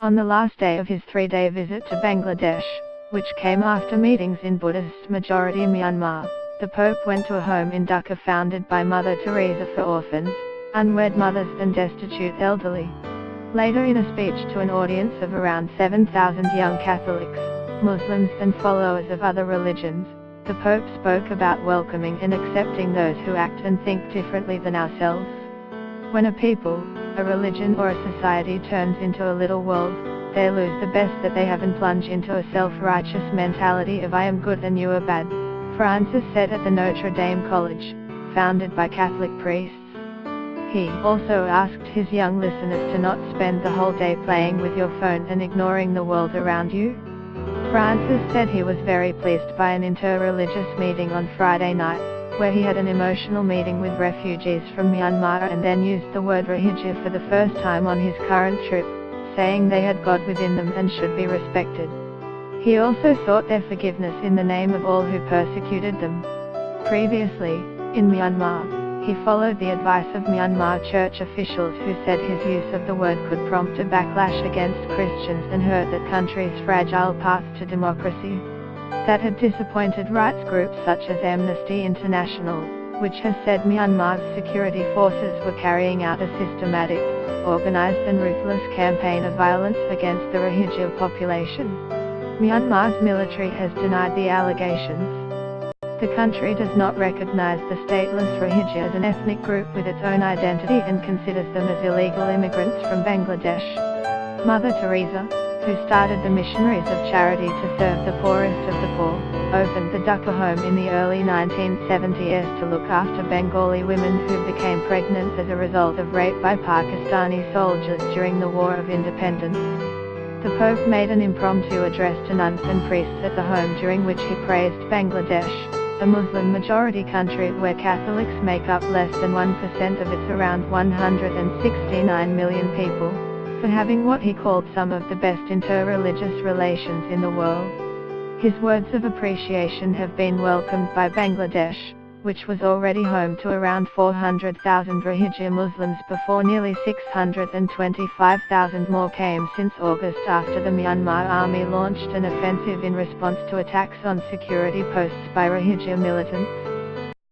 On the last day of his 3-day visit to Bangladesh, which came after meetings in Buddhist-majority Myanmar, the Pope went to a home in Dhaka founded by Mother Teresa for orphans, unwed mothers and destitute elderly. Later, in a speech to an audience of around 7,000 young Catholics, Muslims and followers of other religions, the Pope spoke about welcoming and accepting those who act and think differently than ourselves. When a people, a religion or a society turns into a little world, they lose the best that they have and plunge into a self-righteous mentality of I am good and you are bad, Francis said at the Notre Dame College, founded by Catholic priests. He also asked his young listeners to not spend the whole day playing with your phone and ignoring the world around you. Francis said he was very pleased by an inter-religious meeting on Friday night, where he had an emotional meeting with refugees from Myanmar and then used the word Rohingya for the first time on his current trip, saying they had God within them and should be respected. He also sought their forgiveness in the name of all who persecuted them. Previously, in Myanmar, he followed the advice of Myanmar church officials who said his use of the word could prompt a backlash against Christians and hurt that country's fragile path to democracy. That had disappointed rights groups such as Amnesty International, which has said Myanmar's security forces were carrying out a systematic, organized and ruthless campaign of violence against the Rohingya population. Myanmar's military has denied the allegations. The country does not recognize the stateless Rohingya as an ethnic group with its own identity and considers them as illegal immigrants from Bangladesh. Mother Teresa, who started the Missionaries of Charity to serve the poorest of the poor, opened the Dhaka home in the early 1970s to look after Bengali women who became pregnant as a result of rape by Pakistani soldiers during the War of Independence. The Pope made an impromptu address to nuns and priests at the home during which he praised Bangladesh, a Muslim-majority country where Catholics make up less than 1% of its around 169 million people, for having what he called some of the best inter-religious relations in the world. His words of appreciation have been welcomed by Bangladesh, which was already home to around 400,000 Rohingya Muslims before nearly 625,000 more came since August after the Myanmar army launched an offensive in response to attacks on security posts by Rohingya militants.